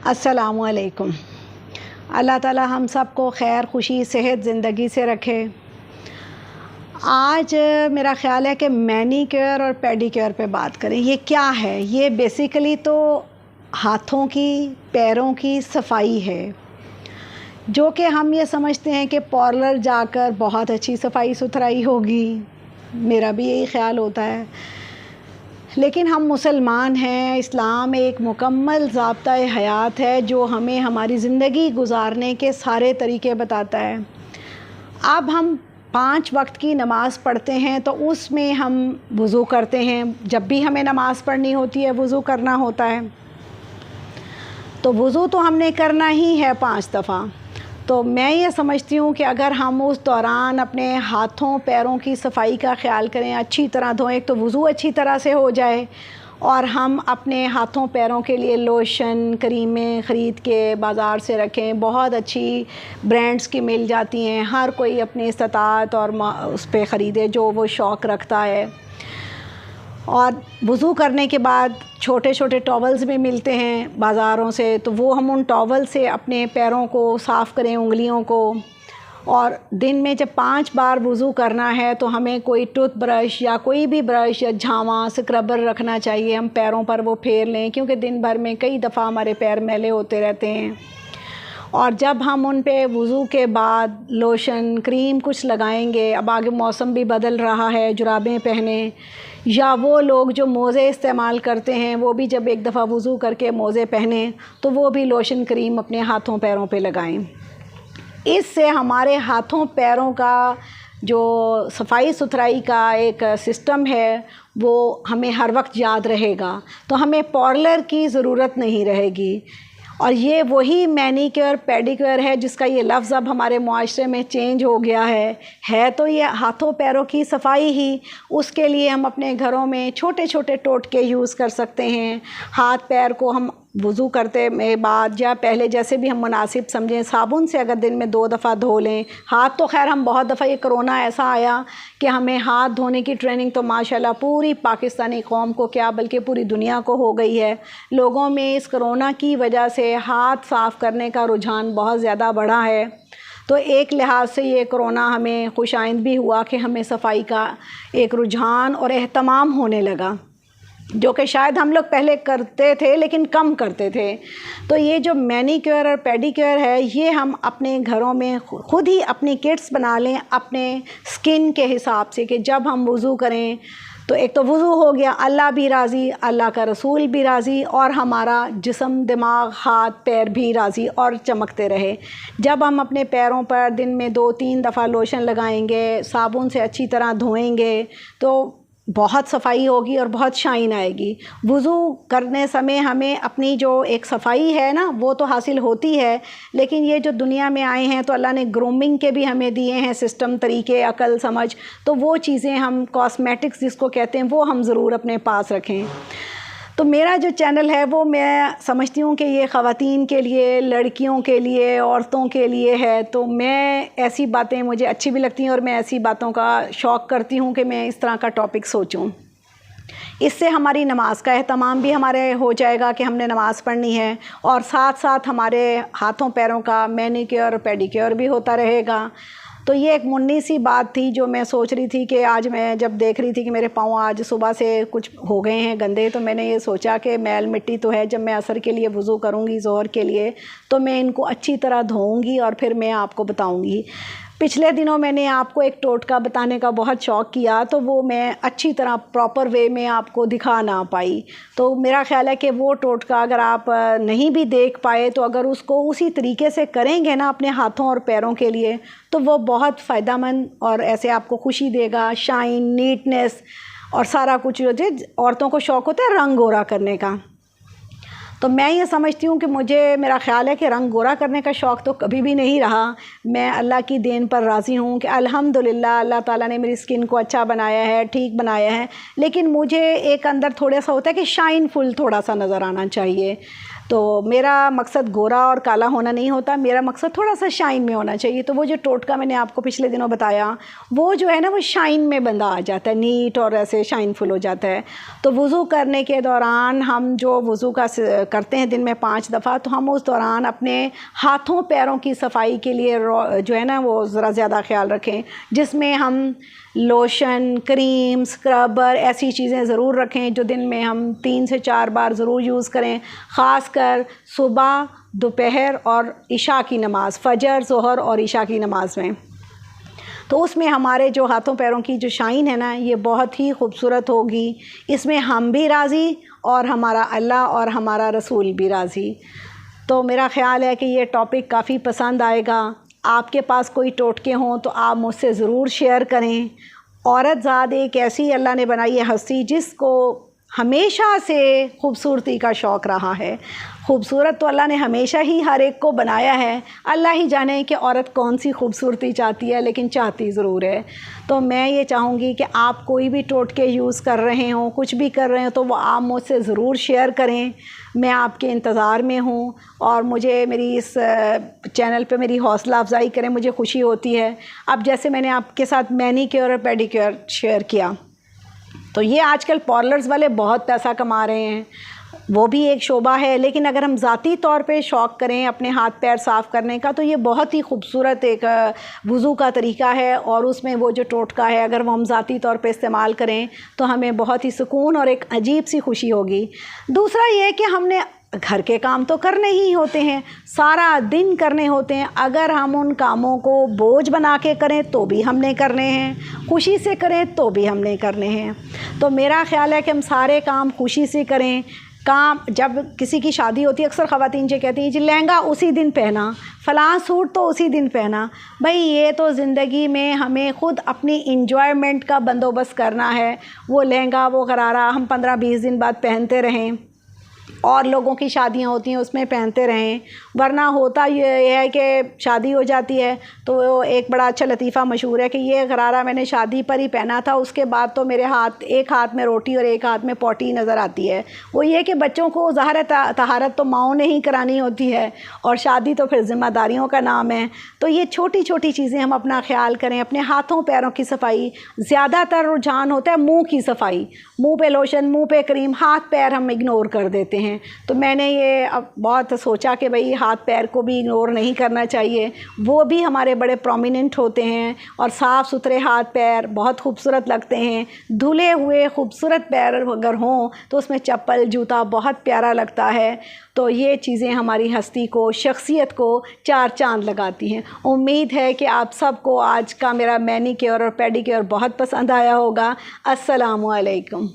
अस्सलामुअलैकुम। अल्लाह ताला हम सब को खैर खुशी सेहत ज़िंदगी से रखे। आज मेरा ख़्याल है कि मैनीक्योर और पेडिक्योर पे बात करें। ये क्या है? ये बेसिकली तो हाथों की, पैरों की सफाई है, जो कि हम ये समझते हैं कि पार्लर जाकर बहुत अच्छी सफाई सुथराई होगी। मेरा भी यही ख़्याल होता है, लेकिन हम मुसलमान हैं। इस्लाम एक मुकम्मल ज़ाब्ता हयात है जो हमें हमारी ज़िंदगी गुजारने के सारे तरीक़े बताता है। अब हम 5 वक्त की नमाज़ पढ़ते हैं तो उसमें हम वज़ू करते हैं। जब भी हमें नमाज़ पढ़नी होती है वज़ू करना होता है, तो वज़ू तो हमने करना ही है 5 दफ़ा। तो मैं ये समझती हूँ कि अगर हम उस दौरान अपने हाथों पैरों की सफाई का ख़्याल करें, अच्छी तरह धोएं, तो वज़ू अच्छी तरह से हो जाए और हम अपने हाथों पैरों के लिए लोशन, क्रीमें ख़रीद के बाज़ार से रखें। बहुत अच्छी ब्रांड्स की मिल जाती हैं। हर कोई अपनी इस्तात और उस पर ख़रीदे जो वो शौक़ रखता है। और वज़ू करने के बाद छोटे छोटे टॉवल्स भी मिलते हैं बाज़ारों से, तो वो हम उन टॉवल से अपने पैरों को साफ़ करें, उंगलियों को। और दिन में जब 5 बार वज़ू करना है तो हमें कोई टूथब्रश या कोई भी ब्रश या झावा स्क्रबर रखना चाहिए। हम पैरों पर वो फेर लें, क्योंकि दिन भर में कई दफ़ा हमारे पैर मैले होते रहते हैं। और जब हम उन पे वज़ू के बाद लोशन, क्रीम कुछ लगाएंगे, अब आगे मौसम भी बदल रहा है, जुराबें पहने, या वो लोग जो मोज़े इस्तेमाल करते हैं वो भी जब एक दफ़ा वज़ू करके मोज़े पहने तो वो भी लोशन क्रीम अपने हाथों पैरों पे लगाएं। इससे हमारे हाथों पैरों का जो सफाई सुथराई का एक सिस्टम है वो हमें हर वक्त याद रहेगा, तो हमें पार्लर की ज़रूरत नहीं रहेगी। और ये वही मैनीक्योर पेडिक्योर है जिसका ये लफ्ज़ अब हमारे मुआशरे में चेंज हो गया है तो ये हाथों पैरों की सफाई ही। उसके लिए हम अपने घरों में छोटे छोटे टोटके यूज़ कर सकते हैं। हाथ पैर को हम वज़ू करते में बाद या पहले जैसे भी हम मुनासिब समझें, साबुन से अगर दिन में 2 दफ़ा धो लें। हाथ तो खैर हम बहुत दफ़ा, ये कोरोना ऐसा आया कि हमें हाथ धोने की ट्रेनिंग तो माशाल्लाह पूरी पाकिस्तानी कौम को क्या बल्कि पूरी दुनिया को हो गई है। लोगों में इस कोरोना की वजह से हाथ साफ़ करने का रुझान बहुत ज़्यादा बढ़ा है। तो एक लिहाज से ये कोरोना हमें खुशाइंद भी हुआ कि हमें सफाई का एक रुझान और एहतमाम होने लगा, जो कि शायद हम लोग पहले करते थे लेकिन कम करते थे। तो ये जो मैनीक्योर और पेडिक्योर है ये हम अपने घरों में ख़ुद ही अपनी किट्स बना लें अपने स्किन के हिसाब से, कि जब हम वज़ू करें तो एक तो वज़ू हो गया, अल्लाह भी राज़ी, अल्लाह का रसूल भी राज़ी, और हमारा जिस्म, दिमाग, हाथ पैर भी राज़ी और चमकते रहे। जब हम अपने पैरों पर दिन में 2-3 दफ़ा लोशन लगाएंगे, साबुन से अच्छी तरह धोएंगे, तो बहुत सफाई होगी और बहुत शाइन आएगी। वज़ू करने समय हमें अपनी जो एक सफाई है ना वो तो हासिल होती है, लेकिन ये जो दुनिया में आए हैं तो अल्लाह ने ग्रूमिंग के भी हमें दिए हैं सिस्टम, तरीके, अकल, समझ। तो वो चीज़ें हम कॉस्मेटिक्स जिसको कहते हैं वो हम ज़रूर अपने पास रखें। तो मेरा जो चैनल है वो मैं समझती हूँ कि ये ख़वातीन के लिए, लड़कियों के लिए, औरतों के लिए है। तो मैं ऐसी बातें मुझे अच्छी भी लगती हैं और मैं ऐसी बातों का शौक़ करती हूँ कि मैं इस तरह का टॉपिक सोचूँ। इससे हमारी नमाज का एहतमाम भी हमारे हो जाएगा कि हमने नमाज़ पढ़नी है, और साथ साथ हमारे हाथों पैरों का मैनीक्योर और पेडिक्योर भी होता रहेगा। तो ये एक मुन्नी सी बात थी जो मैं सोच रही थी कि आज मैं जब देख रही थी कि मेरे पाँव आज सुबह से कुछ हो गए हैं गंदे, तो मैंने ये सोचा कि मैल मिट्टी तो है, जब मैं असर के लिए वज़ू करूँगी ज़ोहर के लिए तो मैं इनको अच्छी तरह धोऊँगी और फिर मैं आपको बताऊँगी। पिछले दिनों मैंने आपको एक टोटका बताने का बहुत शौक़ किया, तो वो मैं अच्छी तरह प्रॉपर वे में आपको दिखा ना पाई। तो मेरा ख़्याल है कि वो टोटका अगर आप नहीं भी देख पाए तो अगर उसको उसी तरीके से करेंगे ना अपने हाथों और पैरों के लिए तो वो बहुत फ़ायदेमंद और ऐसे आपको खुशी देगा, शाइन, नीटनेस और सारा कुछ। जो औरतों को शौक़ होता है रंग गोरा करने का, तो मैं ये समझती हूँ कि मेरा ख़्याल है कि रंग गोरा करने का शौक़ तो कभी भी नहीं रहा। मैं अल्लाह की देन पर राज़ी हूँ कि अल्हम्दुलिल्लाह अल्लाह ताला ने मेरी स्किन को अच्छा बनाया है, ठीक बनाया है। लेकिन मुझे एक अंदर थोड़ा सा होता है कि शाइनफुल थोड़ा सा नज़र आना चाहिए। तो मेरा मकसद गोरा और काला होना नहीं होता, मेरा मकसद थोड़ा सा शाइन में होना चाहिए। तो वो जो टोटका मैंने आपको पिछले दिनों बताया, वो जो है ना वो शाइन में बंदा आ जाता है, नीट और ऐसे शाइनफुल हो जाता है। तो वज़ू करने के दौरान हम जो वज़ू का करते हैं दिन में 5 दफ़ा, तो हम उस दौरान अपने हाथों पैरों की सफाई के लिए जो है ना वो ज़रा ज़्यादा ख्याल रखें, जिसमें हम लोशन, क्रीम, स्क्रबर ऐसी चीज़ें ज़रूर रखें जो दिन में हम 3 से 4 बार ज़रूर यूज़ करें, ख़ासकर सुबह, दोपहर और इशा की नमाज़, फ़जर, ज़ोहर और इशा की नमाज़ में। तो उसमें हमारे जो हाथों पैरों की जो शाइन है ना, ये बहुत ही खूबसूरत होगी। इसमें हम भी राज़ी और हमारा अल्लाह और हमारा रसूल भी राज़ी। तो मेरा ख़्याल है कि ये टॉपिक काफ़ी पसंद आएगा। आपके पास कोई टोटके हों तो आप मुझसे ज़रूर शेयर करें। औरत ज़ात एक ऐसी अल्लाह ने बनाई है हस्ती जिसको हमेशा से खूबसूरती का शौक़ रहा है। खूबसूरत तो अल्लाह ने हमेशा ही हर एक को बनाया है। अल्लाह ही जाने कि औरत कौन सी खूबसूरती चाहती है, लेकिन चाहती ज़रूर है। तो मैं ये चाहूँगी कि आप कोई भी टोटके यूज़ कर रहे हों, कुछ भी कर रहे हो, तो वो आप मुझसे ज़रूर शेयर करें। मैं आपके इंतज़ार में हूँ और मुझे मेरी इस चैनल पे मेरी हौसला अफजाई करें, मुझे खुशी होती है। अब जैसे मैंने आपके साथ मैनीक्योर और पेडिक्योर शेयर किया, तो ये आजकल पार्लर्स वाले बहुत पैसा कमा रहे हैं, वो भी एक शोबा है। लेकिन अगर हम ज़ाती तौर पे शौक़ करें अपने हाथ पैर साफ़ करने का, तो ये बहुत ही खूबसूरत एक वज़ू का तरीका है। और उसमें वो जो टोटका है, अगर वो हम ज़ाती तौर पे इस्तेमाल करें तो हमें बहुत ही सुकून और एक अजीब सी खुशी होगी। दूसरा ये कि हमने घर के काम तो करने ही होते हैं, सारा दिन करने होते हैं। अगर हम उन कामों को बोझ बना के करें तो भी हमने करने हैं, खुशी से करें तो भी हमने करने हैं। तो मेरा ख़्याल है कि हम सारे काम खुशी से करें। काम जब किसी की शादी होती है, अक्सर ख़वातीन जो कहती हैं जी लहंगा उसी दिन पहना, फ़लाँ सूट तो उसी दिन पहना। भाई ये तो ज़िंदगी में हमें ख़ुद अपनी इंजॉयमेंट का बंदोबस्त करना है। वो लहंगा, वो गरारा हम 15-20 दिन बाद पहनते रहें, और लोगों की शादियां होती हैं उसमें पहनते रहें। वरना होता ये है कि शादी हो जाती है तो एक बड़ा अच्छा लतीफ़ा मशहूर है कि ये गरारा मैंने शादी पर ही पहना था, उसके बाद तो मेरे एक हाथ में रोटी और एक हाथ में पोटी नज़र आती है। वो ये कि बच्चों को ज़ाहिर है तहारत तो माओं ने ही करानी होती है, और शादी तो फिर ज़िम्मेदारियों का नाम है। तो ये छोटी छोटी चीज़ें हम अपना ख्याल करें। अपने हाथों पैरों की सफाई, ज़्यादातर रुझान होता है मुँह की सफाई, मुँह पे लोशन, मुँह पे क्रीम, हाथ पैर हम इग्नोर कर देते हैं। तो मैंने ये अब बहुत सोचा कि भाई हाथ पैर को भी इग्नोर नहीं करना चाहिए, वो भी हमारे बड़े प्रोमिनेंट होते हैं। और साफ़ सुथरे हाथ पैर बहुत खूबसूरत लगते हैं। धुले हुए खूबसूरत पैर अगर हों तो उसमें चप्पल, जूता बहुत प्यारा लगता है। तो ये चीज़ें हमारी हस्ती को, शख्सियत को 4 चांद लगाती हैं। उम्मीद है कि आप सबको आज का मेरा मैनीक्योर और पेडिक्योर बहुत पसंद आया होगा। अस्सलामु अलैकुम।